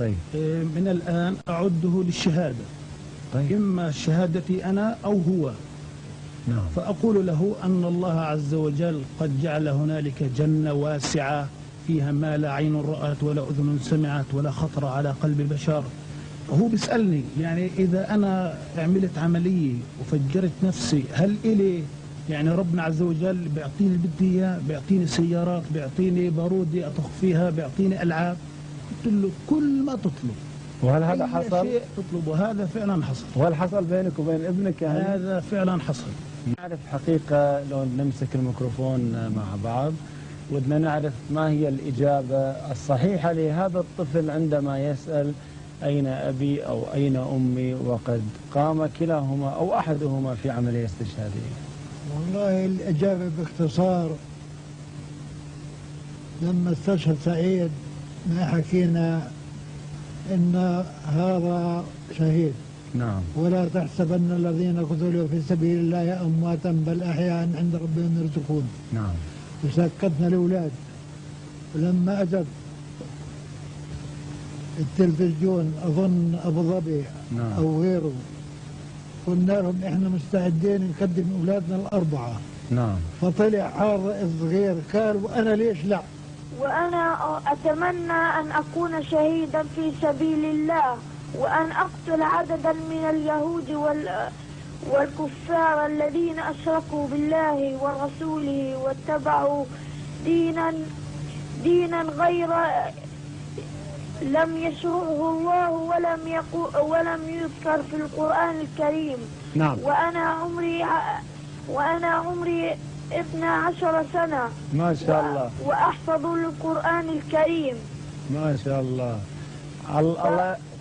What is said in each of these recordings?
طيب. من الآن أعده للشهادة. طيب. إما شهادتي أنا أو هو. نعم. فأقول له أن الله عز وجل قد جعل هنالك جنة واسعة فيها ما لا عين رأت ولا أذن سمعت ولا خطر على قلب بشر. هو بيسألني يعني إذا أنا عملت عملية وفجرت نفسي هل إلي يعني ربنا عز وجل بيعطيني اللي بدي إياه، بيعطيني سيارات، بيعطيني بارودي أطخ فيها، بيعطيني ألعاب. قلت له كل ما تطلب. وهل هذا حصل؟ شيء تطلبه هذا فعلا حصل. وهل حصل بينك وبين ابنك يعني؟ هذا فعلا حصل. نعرف حقيقة لو نمسك الميكروفون مع بعض ودنا نعرف ما هي الإجابة الصحيحة لهذا الطفل عندما يسأل أين أبي أو أين أمي وقد قام كلاهما أو أحدهما في عملية استشهادية. والله الإجابة باختصار لما استشهد سعيد ما حكينا إن هذا شهيد. نعم. ولا تحسبن الذين قتلوا في سبيل الله أمواتا بل أحياء عند ربهم يرزقون. نعم. وسكتنا الأولاد. ولما أجت التلفزيون أظن أبو ظبي نعم. أو غيره قلنا لهم إحنا مستعدين نقدم أولادنا الأربعة. نعم. فطلع هذا الصغير قال وأنا ليش لا؟ وأنا أتمنى أن أكون شهيدا في سبيل الله وأن أقتل عددا من اليهود والكفار الذين أشركوا بالله ورسوله واتبعوا دينا غير لم يشرعه الله ولم يذكر في القرآن الكريم. نعم. وأنا عمري 12 سنة. ما شاء الله. وأحفظ القرآن الكريم. ما شاء الله.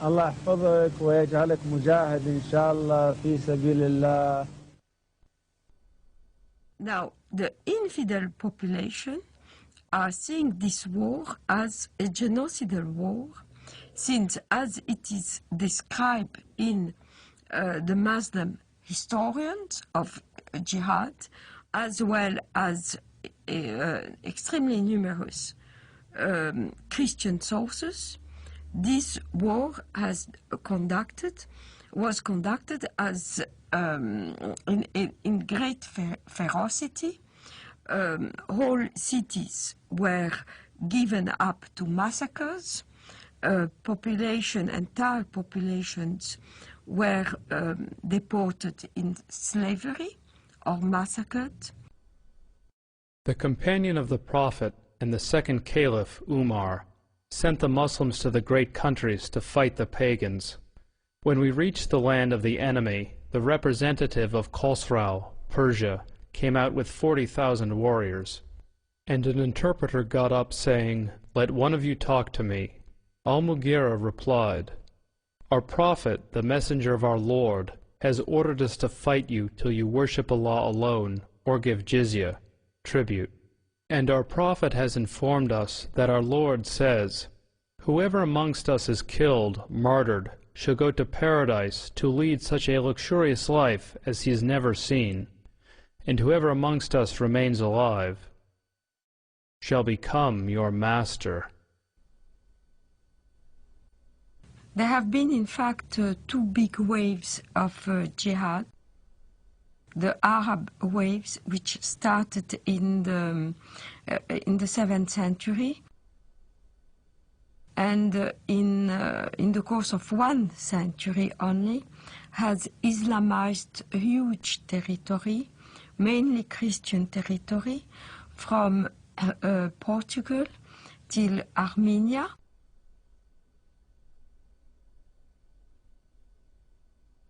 الله يحفظك ويجعلك مجاهد إن شاء الله في سبيل الله. Now, the infidel population are seeing this war as a genocidal war, since as it is described in the Muslim historians of jihad, as well as extremely numerous Christian sources, this war was conducted as in great ferocity. Whole cities were given up to massacres. Entire populations were deported in slavery or massacred. The companion of the Prophet and the second Caliph, Umar, sent the Muslims to the great countries to fight the pagans. When we reached the land of the enemy, the representative of Khosrau, Persia, came out with 40,000 warriors. And an interpreter got up saying, "Let one of you talk to me." Al-Mughira replied, "Our Prophet, the messenger of our Lord, has ordered us to fight you till you worship Allah alone or give jizya, tribute. And our Prophet has informed us that our Lord says, 'Whoever amongst us is killed, martyred, shall go to paradise to lead such a luxurious life as he has never seen, and whoever amongst us remains alive shall become your master.'" There have been, in fact, two big waves of jihad. The Arab waves, which started in the 7th century, and in the course of 1 century only, has Islamized a huge territory, mainly Christian territory, from Portugal till Armenia.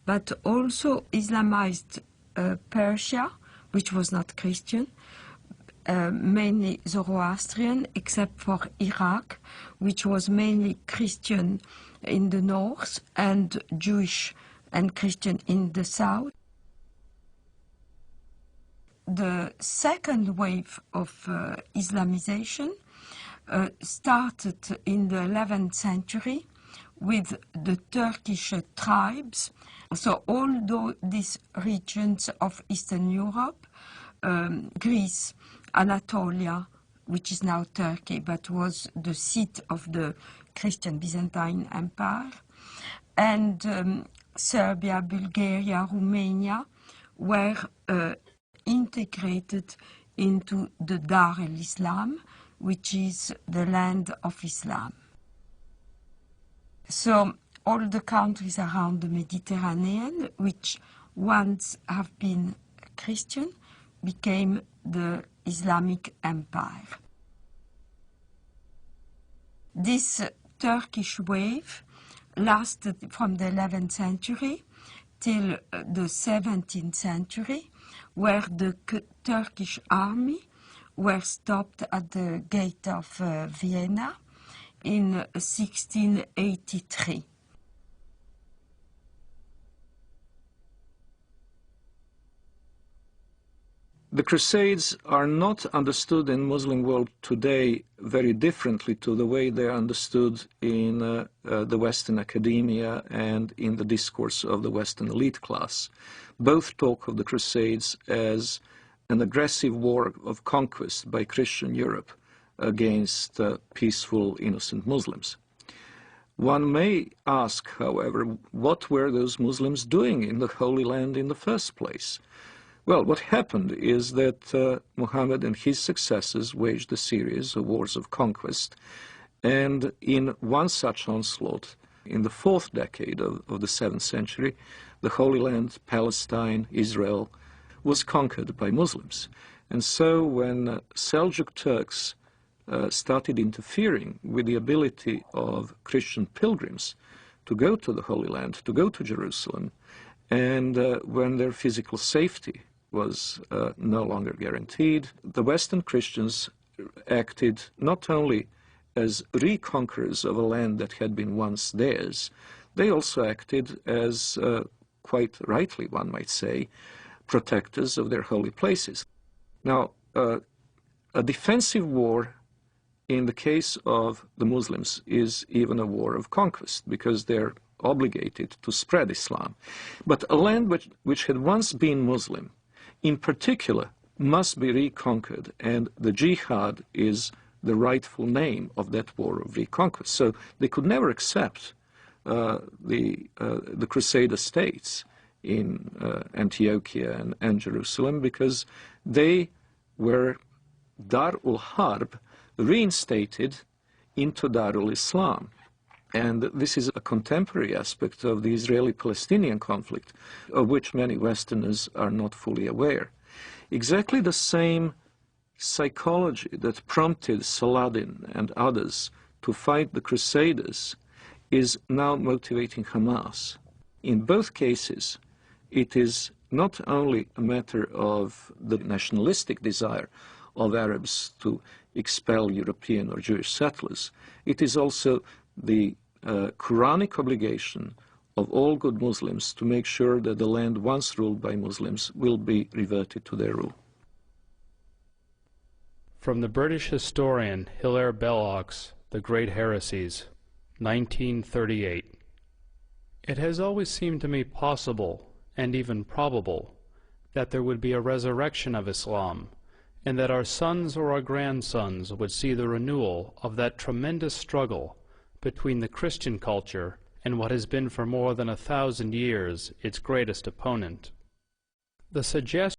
But also Islamized Persia, which was not Christian, mainly Zoroastrian, except for Iraq, which was mainly Christian in the north and Jewish and Christian in the south. The second wave of Islamization started in the 11th century with the Turkish tribes. So all these regions of Eastern Europe, Greece, Anatolia, which is now Turkey, but was the seat of the Christian Byzantine Empire. And Serbia, Bulgaria, Romania were integrated into the Dar el-Islam, which is the land of Islam. So all the countries around the Mediterranean, which once have been Christian, became the Islamic Empire. This Turkish wave lasted from the 11th century till the 17th century, where the Turkish army were stopped at the gate of Vienna in 1683. The Crusades are not understood in Muslim world today very differently to the way they are understood in the Western academia and in the discourse of the Western elite class. Both talk of the Crusades as an aggressive war of conquest by Christian Europe against peaceful, innocent Muslims. One may ask, however, what were those Muslims doing in the Holy Land in the first place? Well, what happened is that Muhammad and his successors waged a series of wars of conquest, and in one such onslaught, in the 4th decade of the 7th century, the Holy Land, Palestine, Israel, was conquered by Muslims. And so when Seljuk Turks started interfering with the ability of Christian pilgrims to go to the Holy Land, to go to Jerusalem, and when their physical safety was no longer guaranteed, the Western Christians acted not only as reconquerors of a land that had been once theirs, they also acted as, quite rightly one might say, protectors of their holy places. Now, a defensive war in the case of the Muslims is even a war of conquest, because they're obligated to spread Islam. But a land which had once been Muslim, in particular, must be reconquered, and the jihad is the rightful name of that war of reconquest. So they could never accept the Crusader states in Antiochia and Jerusalem, because they were Dar ul-Harb reinstated into Dar ul-Islam. And this is a contemporary aspect of the Israeli-Palestinian conflict, of which many Westerners are not fully aware. Exactly the same psychology that prompted Saladin and others to fight the Crusaders is now motivating Hamas. In both cases, it is not only a matter of the nationalistic desire of Arabs to expel European or Jewish settlers, it is also the Quranic obligation of all good Muslims to make sure that the land once ruled by Muslims will be reverted to their rule. From the British historian Hilaire Belloc's The Great Heresies, 1938. It has always seemed to me possible, and even probable, that there would be a resurrection of Islam, and that our sons or our grandsons would see the renewal of that tremendous struggle between the Christian culture and what has been for more than 1,000 years its greatest opponent. The suggestion